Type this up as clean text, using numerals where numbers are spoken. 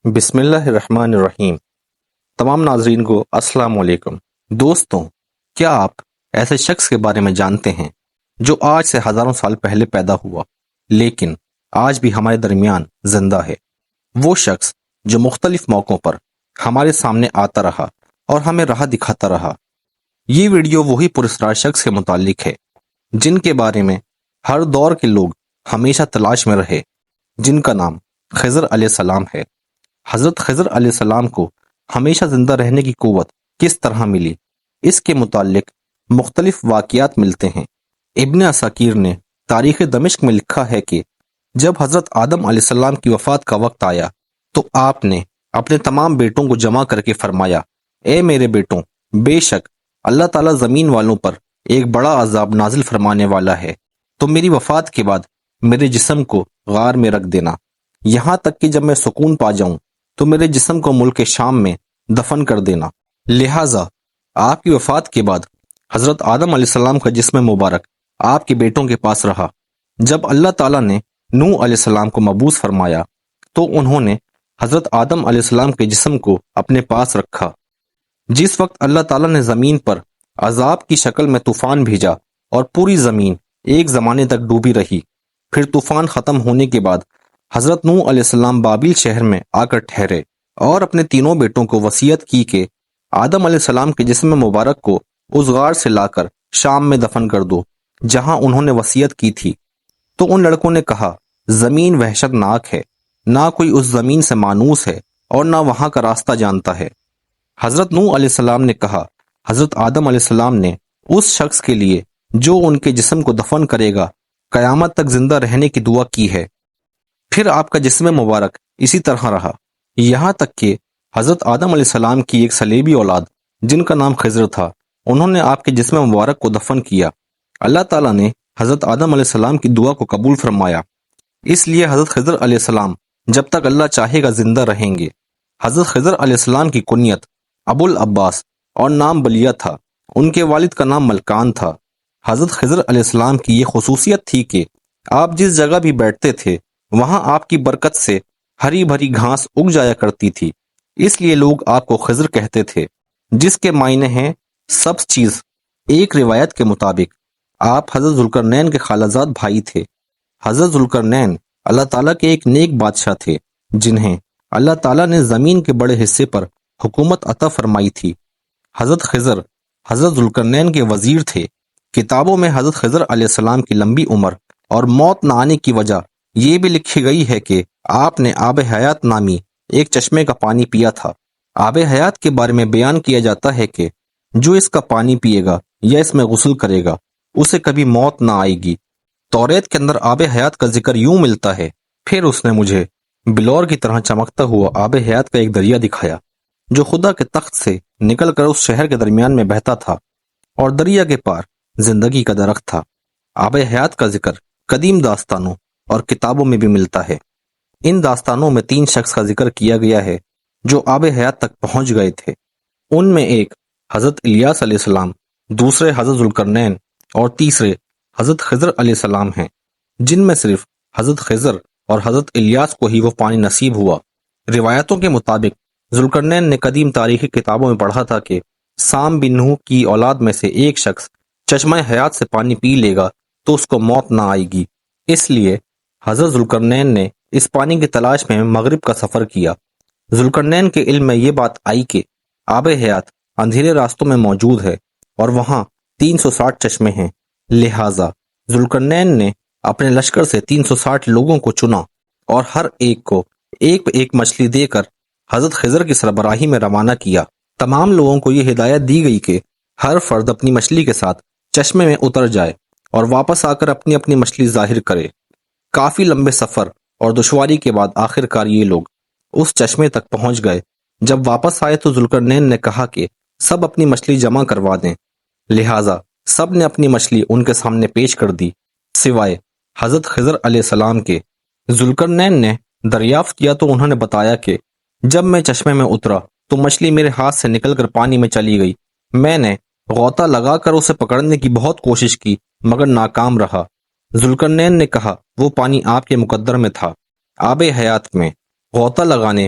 بسم اللہ الرحمن الرحیم۔ تمام ناظرین کو السلام علیکم۔ دوستوں، کیا آپ ایسے شخص کے بارے میں جانتے ہیں جو آج سے ہزاروں سال پہلے پیدا ہوا لیکن آج بھی ہمارے درمیان زندہ ہے؟ وہ شخص جو مختلف موقعوں پر ہمارے سامنے آتا رہا اور ہمیں راہ دکھاتا رہا۔ یہ ویڈیو وہی پراسرار شخص کے متعلق ہے جن کے بارے میں ہر دور کے لوگ ہمیشہ تلاش میں رہے، جن کا نام خضر علیہ السلام ہے۔ حضرت خضر علیہ السلام کو ہمیشہ زندہ رہنے کی قوت کس طرح ملی، اس کے متعلق مختلف واقعات ملتے ہیں۔ ابن عساکر نے تاریخ دمشق میں لکھا ہے کہ جب حضرت آدم علیہ السلام کی وفات کا وقت آیا تو آپ نے اپنے تمام بیٹوں کو جمع کر کے فرمایا، اے میرے بیٹوں، بے شک اللہ تعالیٰ زمین والوں پر ایک بڑا عذاب نازل فرمانے والا ہے، تو میری وفات کے بعد میرے جسم کو غار میں رکھ دینا، یہاں تک کہ جب میں سکون پا جاؤں تو میرے جسم کو ملک شام میں دفن کر دینا۔ لہٰذا آپ کی وفات کے بعد حضرت آدم علیہ السلام کا جسم مبارک آپ کے بیٹوں کے پاس رہا۔ جب اللہ تعالیٰ نے نوح علیہ السلام کو مبعوث فرمایا تو انہوں نے حضرت آدم علیہ السلام کے جسم کو اپنے پاس رکھا۔ جس وقت اللہ تعالیٰ نے زمین پر عذاب کی شکل میں طوفان بھیجا اور پوری زمین ایک زمانے تک ڈوبی رہی، پھر طوفان ختم ہونے کے بعد حضرت نوح علیہ السلام بابل شہر میں آ کر ٹھہرے اور اپنے تینوں بیٹوں کو وصیت کی کہ آدم علیہ السلام کے جسم مبارک کو اس غار سے لا کر شام میں دفن کر دو جہاں انہوں نے وصیت کی تھی۔ تو ان لڑکوں نے کہا، زمین وحشت ناک ہے، نہ کوئی اس زمین سے مانوس ہے اور نہ وہاں کا راستہ جانتا ہے۔ حضرت نوح علیہ السلام نے کہا، حضرت آدم علیہ السلام نے اس شخص کے لیے جو ان کے جسم کو دفن کرے گا قیامت تک زندہ رہنے کی دعا کی ہے۔ پھر آپ کا جسم مبارک اسی طرح رہا، یہاں تک کہ حضرت آدم علیہ السلام کی ایک صلیبی اولاد جن کا نام خضر تھا، انہوں نے آپ کے جسم مبارک کو دفن کیا۔ اللہ تعالیٰ نے حضرت آدم علیہ السلام کی دعا کو قبول فرمایا، اس لیے حضرت خضر علیہ السلام جب تک اللہ چاہے گا زندہ رہیں گے۔ حضرت خضر علیہ السلام کی کنیت ابو العباس اور نام بلیہ تھا، ان کے والد کا نام ملکان تھا۔ حضرت خضر علیہ السلام کی یہ خصوصیت تھی کہ آپ جس جگہ بھی بیٹھتے تھے وہاں آپ کی برکت سے ہری بھری گھاس اگ جایا کرتی تھی، اس لیے لوگ آپ کو خضر کہتے تھے، جس کے معنی ہیں سبز چیز۔ ایک روایت کے مطابق آپ حضرت ذوالقرنین کے خالہ زاد بھائی تھے۔ حضرت ذوالقرنین اللہ تعالیٰ کے ایک نیک بادشاہ تھے جنہیں اللہ تعالیٰ نے زمین کے بڑے حصے پر حکومت عطا فرمائی تھی۔ حضرت خضر حضرت ذوالقرنین کے وزیر تھے۔ کتابوں میں حضرت خضر علیہ السلام کی لمبی عمر اور موت نہ آنے کی وجہ یہ بھی لکھی گئی ہے کہ آپ نے آب حیات نامی ایک چشمے کا پانی پیا تھا۔ آب حیات کے بارے میں بیان کیا جاتا ہے کہ جو اس کا پانی پیے گا یا اس میں غسل کرے گا اسے کبھی موت نہ آئے گی۔ توریت کے اندر آب حیات کا ذکر یوں ملتا ہے، پھر اس نے مجھے بلور کی طرح چمکتا ہوا آب حیات کا ایک دریا دکھایا جو خدا کے تخت سے نکل کر اس شہر کے درمیان میں بہتا تھا، اور دریا کے پار زندگی کا درخت تھا۔ آب حیات کا ذکر قدیم داستانوں اور کتابوں میں بھی ملتا ہے۔ ان داستانوں میں 3 شخص کا ذکر کیا گیا ہے جو آب حیات تک پہنچ گئے تھے۔ ان میں ایک حضرت الیاس علیہ السلام، دوسرے حضرت ذوالقرنین اور تیسرے حضرت خضر علیہ السلام ہیں، جن میں صرف حضرت خضر اور حضرت الیاس کو ہی وہ پانی نصیب ہوا۔ روایتوں کے مطابق ذوالقرنین نے قدیم تاریخی کتابوں میں پڑھا تھا کہ سام بن نوح کی اولاد میں سے ایک شخص چشمہ حیات سے پانی پی لے گا تو اس کو موت نہ آئے گی، اس لیے حضرت ذوالقرنین نے اس پانی کی تلاش میں مغرب کا سفر کیا۔ ذوالقرنین کے علم میں یہ بات آئی کہ آب حیات اندھیرے راستوں میں موجود ہے اور وہاں 360 چشمے ہیں، لہٰذا ذوالقرنین نے اپنے لشکر سے 360 لوگوں کو چنا اور ہر ایک کو ایک مچھلی دے کر حضرت خضر کی سربراہی میں روانہ کیا۔ تمام لوگوں کو یہ ہدایت دی گئی کہ ہر فرد اپنی مچھلی کے ساتھ چشمے میں اتر جائے اور واپس آ کر اپنی اپنی مچھلی ظاہر کرے۔ کافی لمبے سفر اور دشواری کے بعد آخر کار یہ لوگ اس چشمے تک پہنچ گئے۔ جب واپس آئے تو ذوالقرنین نے کہا کہ سب اپنی مچھلی جمع کروا دیں، لہٰذا سب نے اپنی مچھلی ان کے سامنے پیش کر دی سوائے حضرت خضر علیہ السلام کے۔ ذوالقرنین نے دریافت کیا تو انہوں نے بتایا کہ جب میں چشمے میں اترا تو مچھلی میرے ہاتھ سے نکل کر پانی میں چلی گئی۔ میں نے غوطہ لگا کر اسے پکڑنے کی بہت کوشش کی مگر ناکام رہا۔ ذوالقرنین نے کہا، وہ پانی آپ کے مقدر میں تھا۔ آب حیات میں غوطہ لگانے